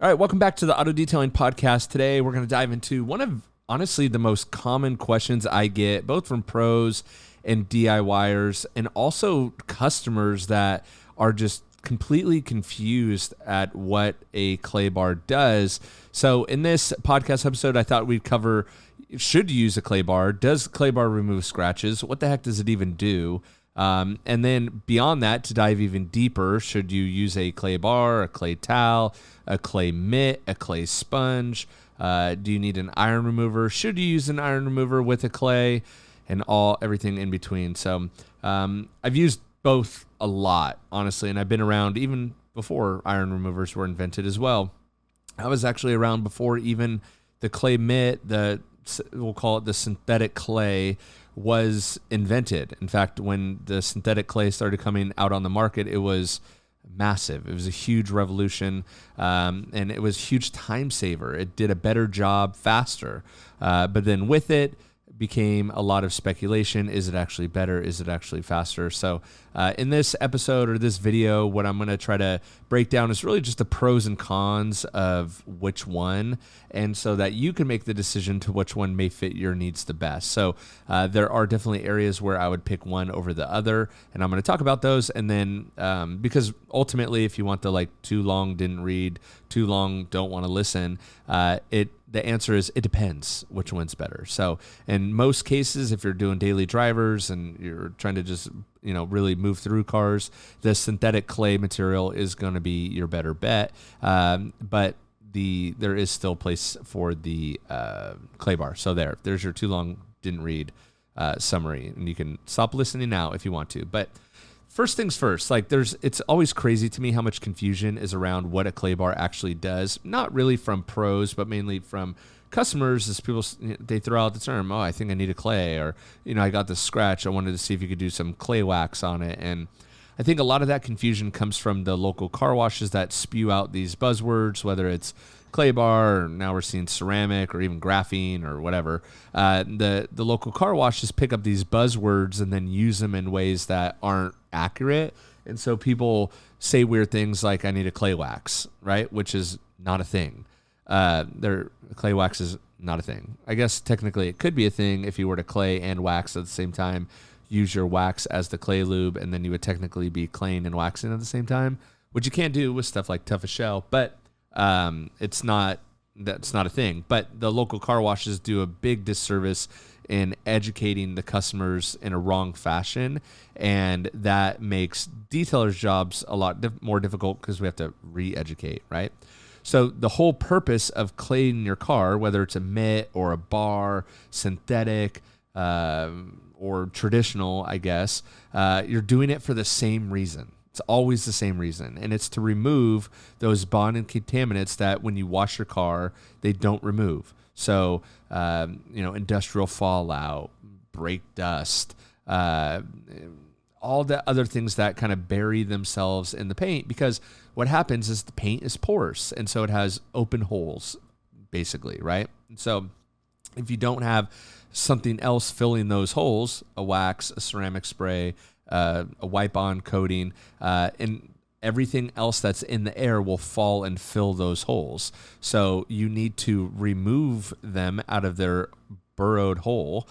All right, welcome back to the Auto Detailing Podcast. Today, we're going to dive into one of, honestly, the most common questions I get, both from pros and DIYers, and also customers that are just completely confused at what a clay bar does. So in this podcast episode, I thought we'd cover, should you use a clay bar? Does clay bar remove scratches? What the heck does it even do? And then beyond that, to dive even deeper, should you use a clay bar, a clay towel, a clay mitt, a clay sponge? Do you need an iron remover? Should you use an iron remover with a clay? And everything in between. So I've used both a lot, honestly, and I've been around even before iron removers were invented as well. I was actually around before even the clay mitt, we'll call it the synthetic clay, was invented. In fact, when the synthetic clay started coming out on the market, it was massive. It was a huge revolution, and it was a huge time saver. It did a better job faster. But then with it became a lot of speculation. Is it actually better? Is it actually faster? So in this episode or this video, what I'm going to try to break down is really just the pros and cons of which one, and so that you can make the decision to which one may fit your needs the best. So there are definitely areas where I would pick one over the other, and I'm going to talk about those. And then because ultimately, if you want the too long didn't read, too long don't want to listen, the answer is it depends which one's better. So in most cases, if you're doing daily drivers and you're trying to just really move through cars, the synthetic clay material is going to be your better bet. But there is still place for the clay bar. So there's your too long didn't read summary, and you can stop listening now if you want to. But first things first, it's always crazy to me how much confusion is around what a clay bar actually does. Not really from pros, but mainly from customers, as people, they throw out the term, I think I need a clay, or, I got this scratch, I wanted to see if you could do some clay wax on it. And I think a lot of that confusion comes from the local car washes that spew out these buzzwords, whether it's clay bar, or now we're seeing ceramic, or even graphene, or whatever. The local car washes pick up these buzzwords and then use them in ways that aren't accurate. And so people say weird things like, I need a clay wax, right? Which is not a thing. Clay wax is not a thing. I guess technically it could be a thing if you were to clay and wax at the same time, use your wax as the clay lube, and then you would technically be claying and waxing at the same time, which you can't do with stuff like Tough as Shell. But that's not a thing. But the local car washes do a big disservice in educating the customers in a wrong fashion, and that makes detailers' jobs a lot more difficult because we have to re-educate, right? So the whole purpose of claying your car, whether it's a mitt or a bar, synthetic or traditional, I guess, you're doing it for the same reason. It's always the same reason, and it's to remove those bond contaminants that when you wash your car, they don't remove. So, industrial fallout, brake dust, all the other things that kind of bury themselves in the paint, because what happens is the paint is porous, and so it has open holes, basically, right? And so if you don't have something else filling those holes, a wax, a ceramic spray, a wipe-on coating, and everything else that's in the air will fall and fill those holes. So you need to remove them out of their burrowed hole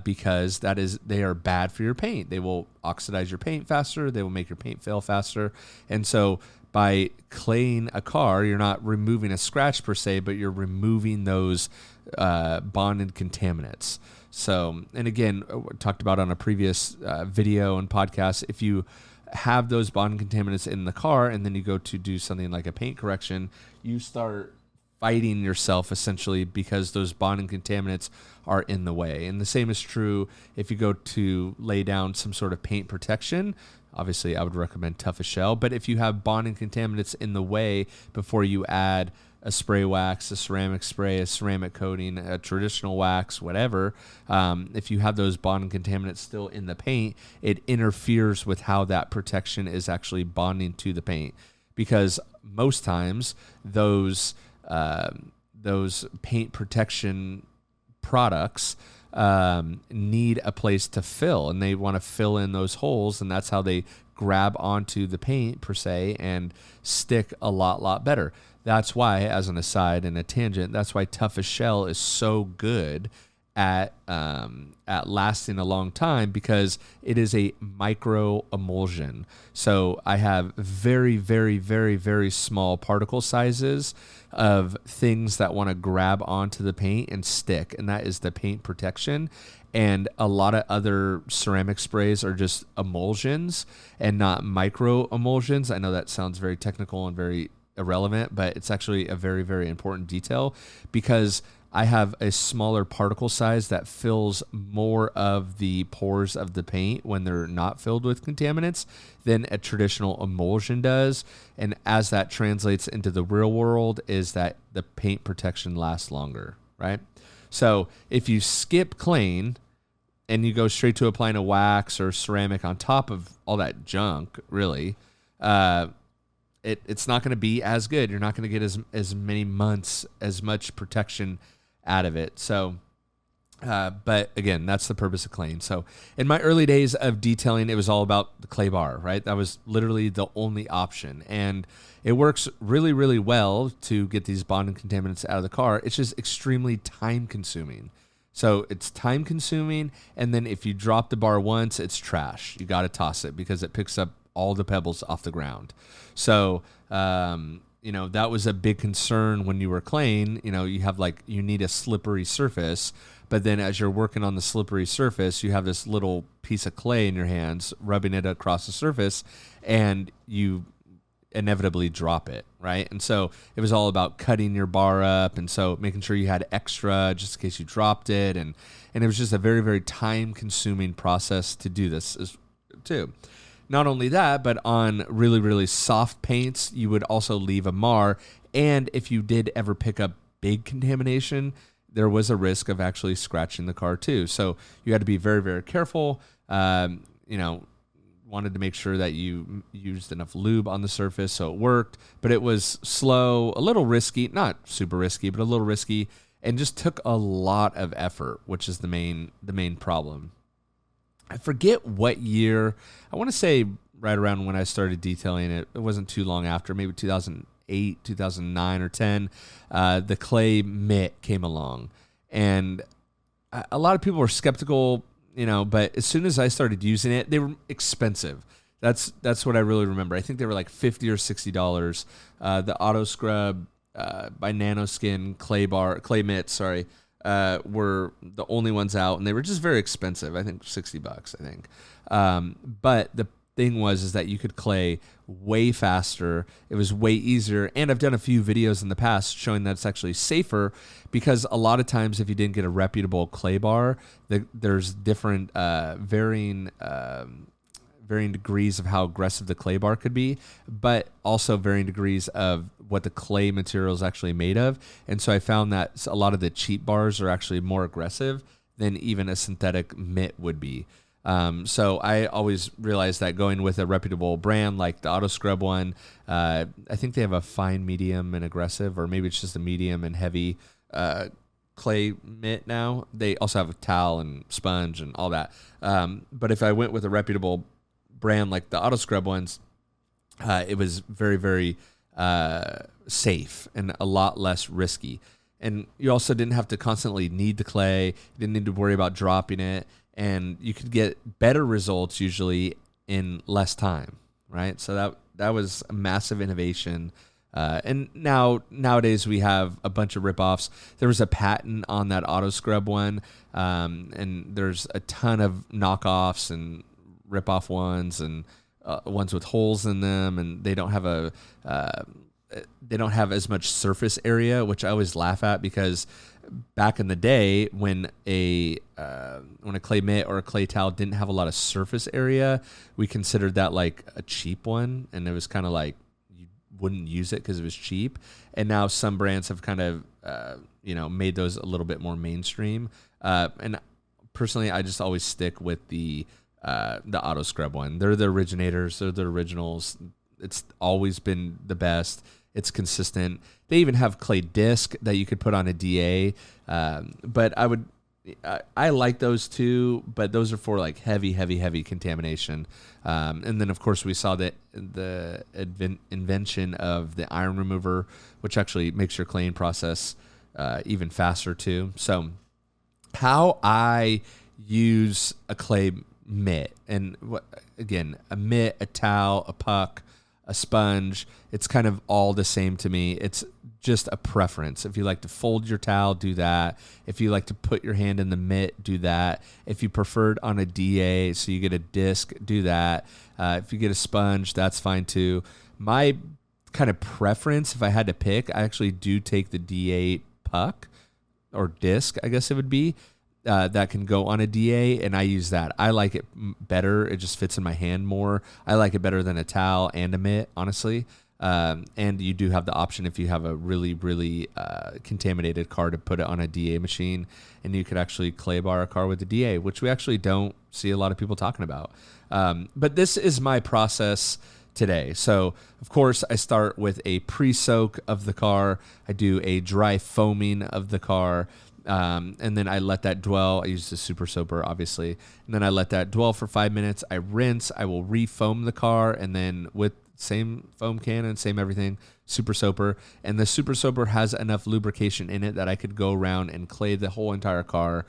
because they are bad for your paint. They will oxidize your paint faster. They will make your paint fail faster. And so by claying a car, you're not removing a scratch per se, but you're removing those bonded contaminants. So, and again, talked about on a previous video and podcast, if you have those bond contaminants in the car and then you go to do something like a paint correction, you start fighting yourself essentially because those bonding contaminants are in the way. And the same is true if you go to lay down some sort of paint protection. Obviously, I would recommend Tough as Shell, but if you have bonding contaminants in the way before you add a spray wax, a ceramic spray, a ceramic coating, a traditional wax, whatever, if you have those bonding contaminants still in the paint, it interferes with how that protection is actually bonding to the paint. Because most times those paint protection products need a place to fill, and they want to fill in those holes, and that's how they grab onto the paint per se and stick a lot better. that's why, as an aside and a tangent, that's why Toughest Shell is so good at lasting a long time, because it is a micro emulsion. So I have very, very, very, very small particle sizes of things that want to grab onto the paint and stick, and that is the paint protection. And a lot of other ceramic sprays are just emulsions and not micro emulsions. I know that sounds very technical and very irrelevant, but it's actually a very, very important detail, because I have a smaller particle size that fills more of the pores of the paint when they're not filled with contaminants than a traditional emulsion does. And as that translates into the real world, is that the paint protection lasts longer, right? So if you skip claying and you go straight to applying a wax or ceramic on top of all that junk, really, it's not going to be as good. You're not going to get as many months, as much protection out of it. So, but again, that's the purpose of claying. So in my early days of detailing, it was all about the clay bar, right? That was literally the only option. And it works really, really well to get these bonding contaminants out of the car. It's just extremely time consuming. So it's time consuming. And then if you drop the bar once, it's trash. You got to toss it because it picks up all the pebbles off the ground. So, that was a big concern when you were claying. You need a slippery surface, but then as you're working on the slippery surface, you have this little piece of clay in your hands, rubbing it across the surface, and you inevitably drop it, right? And so it was all about cutting your bar up, and so making sure you had extra just in case you dropped it, and it was just a very, very time-consuming process to do this too. Not only that, but on really, really soft paints, you would also leave a mar. And if you did ever pick up big contamination, there was a risk of actually scratching the car too. So you had to be very, very careful. Wanted to make sure that you used enough lube on the surface so it worked. But it was slow, a little risky, not super risky, but a little risky, and just took a lot of effort, which is the main problem. I forget what year. I want to say right around when I started detailing it. It wasn't too long after, maybe 2008, 2009 or 10. The clay Mitt came along, and a lot of people were skeptical, but as soon as I started using it, they were expensive. That's what I really remember. I think they were like $50 or $60. The Auto Scrub by Nanoskin clay mitts, were the only ones out, and they were just very expensive. I think $60, I think. But the thing is that you could clay way faster. It was way easier. And I've done a few videos in the past showing that it's actually safer, because a lot of times if you didn't get a reputable clay bar, there's different varying degrees of how aggressive the clay bar could be, but also varying degrees of what the clay material is actually made of. And so I found that a lot of the cheap bars are actually more aggressive than even a synthetic mitt would be. So I always realized that going with a reputable brand like the Auto Scrub one, I think they have a fine, medium, and aggressive, or maybe it's just a medium and heavy clay mitt now. They also have a towel and sponge and all that. But if I went with a reputable brand like the Auto Scrub ones, it was very, very safe and a lot less risky. And you also didn't have to constantly knead the clay. You didn't need to worry about dropping it. And you could get better results usually in less time, right? So that was a massive innovation. And nowadays we have a bunch of ripoffs. There was a patent on that Auto Scrub one, and there's a ton of knockoffs and ripoff ones, and ones with holes in them, and they don't have as much surface area, which I always laugh at, because back in the day when a clay mitt or a clay towel didn't have a lot of surface area, we considered that like a cheap one, and it was kind of like you wouldn't use it because it was cheap. And now some brands have kind of made those a little bit more mainstream. And personally, I just always stick with the Auto Scrub one. They're the originators. They're the originals. It's always been the best. It's consistent. They even have clay disc that you could put on a DA. But I would I like those too, but those are for like heavy contamination. And then of course we saw that the invention of the iron remover, which actually makes your cleaning process even faster too. So how I use a clay mitt, and again, a mitt, a towel, a puck, a sponge, it's kind of all the same to me. It's just a preference. If you like to fold your towel, do that. If you like to put your hand in the mitt, do that. If you prefer it on a DA, so you get a disc, do that. If you get a sponge, that's fine too. My kind of preference, if I had to pick, I actually do take the DA puck or disc, I guess it would be. That can go on a DA, and I use that. I like it better. It just fits in my hand more. I like it better than a towel and a mitt, honestly. And you do have the option if you have a really contaminated car to put it on a DA machine, and you could actually clay bar a car with the DA, which we actually don't see a lot of people talking about. But this is my process today. So, of course, I start with a pre-soak of the car. I do a dry foaming of the car. And then I let that dwell. I use the super soaper, obviously. And then I let that dwell for 5 minutes. I rinse. I will re-foam the car. And then with same foam cannon, same everything, super soaper. And the super soaper has enough lubrication in it that I could go around and clay the whole entire car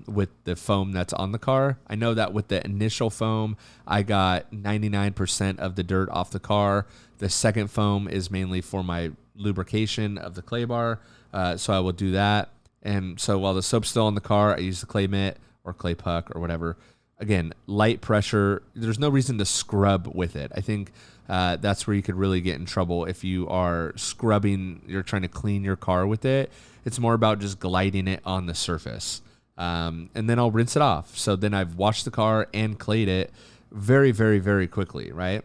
with the foam that's on the car. I know that with the initial foam, I got 99% of the dirt off the car. The second foam is mainly for my lubrication of the clay bar. So I will do that. And so while the soap's still on the car, I use the clay mitt or clay puck or whatever. Again, light pressure. There's no reason to scrub with it. I think that's where you could really get in trouble if you are scrubbing, you're trying to clean your car with it. It's more about just gliding it on the surface. And then I'll rinse it off. So then I've washed the car and clayed it very quickly, right?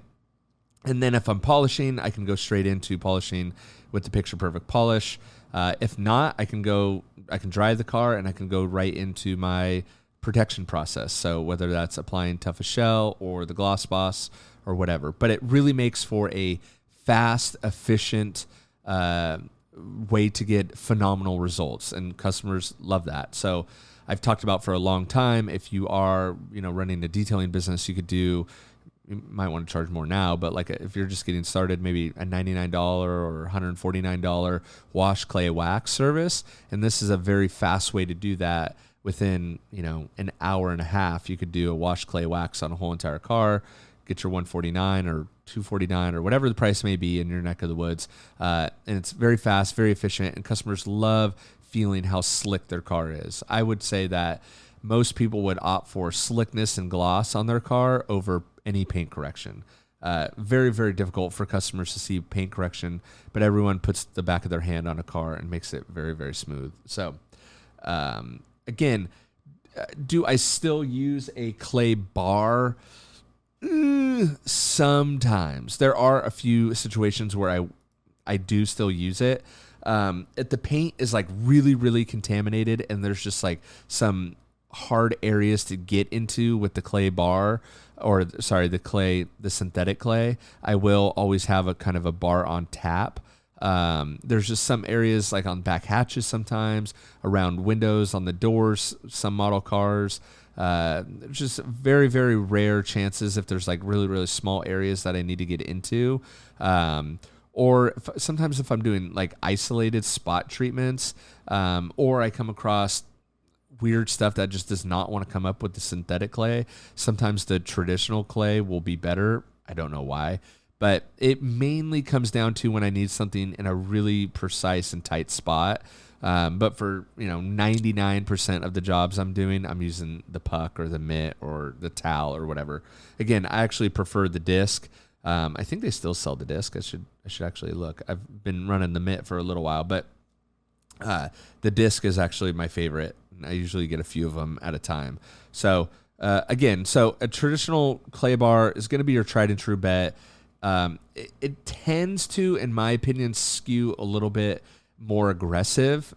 And then if I'm polishing, I can go straight into polishing with the Picture Perfect polish. If not, I can dry the car and I can go right into my protection process. So whether that's applying Tough Shell or the Gloss Boss or whatever, but it really makes for a fast, efficient way to get phenomenal results, and customers love that. So I've talked about for a long time, if you are, running a detailing business, you might want to charge more now, but like if you're just getting started, maybe a $99 or $149 wash, clay, wax service. And this is a very fast way to do that. Within, an hour and a half, you could do a wash, clay, wax on a whole entire car, get your $149 or $249 or whatever the price may be in your neck of the woods. And it's very fast, very efficient, and customers love feeling how slick their car is. I would say that most people would opt for slickness and gloss on their car over any paint correction. Very difficult for customers to see paint correction, but everyone puts the back of their hand on a car and makes it very smooth. So, again, do I still use a clay bar? Sometimes. There are a few situations where I do still use it. If the paint is like really contaminated and there's just like some hard areas to get into with the clay bar, or the synthetic clay, I will always have a kind of a bar on tap. There's just some areas like on back hatches sometimes, around windows, on the doors, some model cars. Just very rare chances if there's like really small areas that I need to get into. Or sometimes if I'm doing like isolated spot treatments, or I come across weird stuff that just does not want to come up with the synthetic clay. Sometimes the traditional clay will be better. I don't know why, but it mainly comes down to when I need something in a really precise and tight spot. But for 99% of the jobs I'm doing, I'm using the puck or the mitt or the towel or whatever. Again, I actually prefer the disc. I think they still sell the disc. I should actually look. I've been running the mitt for a little while, but the disc is actually my favorite. I usually get a few of them at a time. So again, a traditional clay bar is going to be your tried and true bet. It tends to, in my opinion, skew a little bit more aggressive.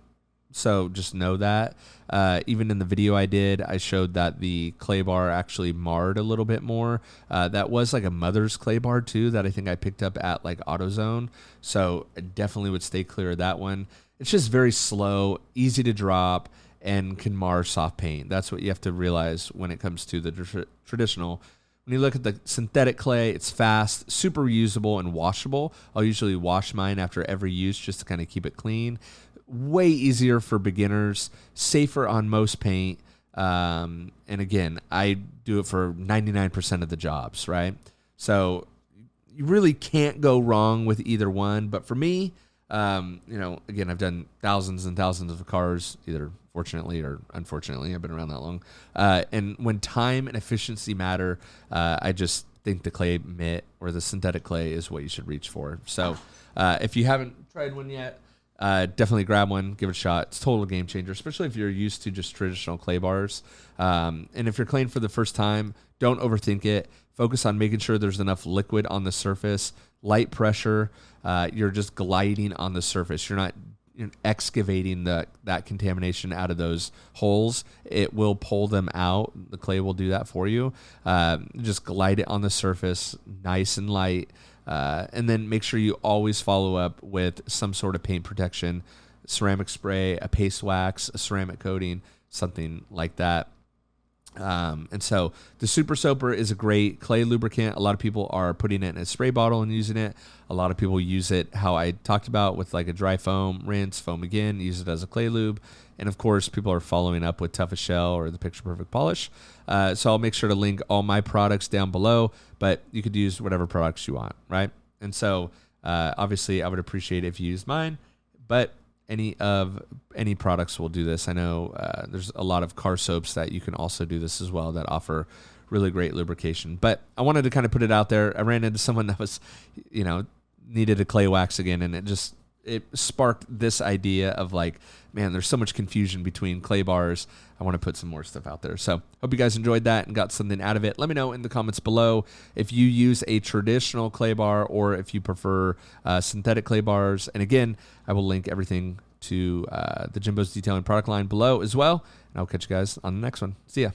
So just know that. Even in the video I did, I showed that the clay bar actually marred a little bit more. That was like a mother's clay bar too that I think I picked up at like AutoZone. So I definitely would stay clear of that one. It's just very slow, easy to drop, and can mar soft paint. That's what you have to realize when it comes to the traditional. When you look at the synthetic clay, it's fast, super reusable, and washable. I'll usually wash mine after every use just to kind of keep it clean. Way easier for beginners, safer on most paint. And again, I do it for 99% of the jobs, right? So you really can't go wrong with either one. But for me, again, I've done thousands and thousands of cars, either fortunately or unfortunately. I've been around that long. And when time and efficiency matter, I just think the clay mitt or the synthetic clay is what you should reach for. So if you haven't tried one yet, definitely grab one, give it a shot. It's a total game changer, especially if you're used to just traditional clay bars. And if you're claying for the first time, don't overthink it. Focus on making sure there's enough liquid on the surface, light pressure. You're just gliding on the surface. You're not excavating that contamination out of those holes. It will pull them out. The clay will do that for you. Just glide it on the surface, nice and light. And then make sure you always follow up with some sort of paint protection, ceramic spray, a paste wax, a ceramic coating, something like that. And so the Super Soaper is a great clay lubricant. A lot of people are putting it in a spray bottle and using it. A lot of people use it how I talked about with like a dry foam, rinse, foam again, use it as a clay lube. And of course, people are following up with Toughest Shell or the Picture Perfect Polish. So I'll make sure to link all my products down below, but you could use whatever products you want, right? And so obviously I would appreciate it if you used mine, but any products will do this. I know there's a lot of car soaps that you can also do this as well that offer really great lubrication. But I wanted to kind of put it out there. I ran into someone that was, needed a clay wax again, and it sparked this idea of like, man, there's so much confusion between clay bars. I want to put some more stuff out there. So hope you guys enjoyed that and got something out of it. Let me know in the comments below if you use a traditional clay bar or if you prefer synthetic clay bars. And again, I will link everything to the Jimbo's Detailing product line below as well. And I'll catch you guys on the next one. See ya.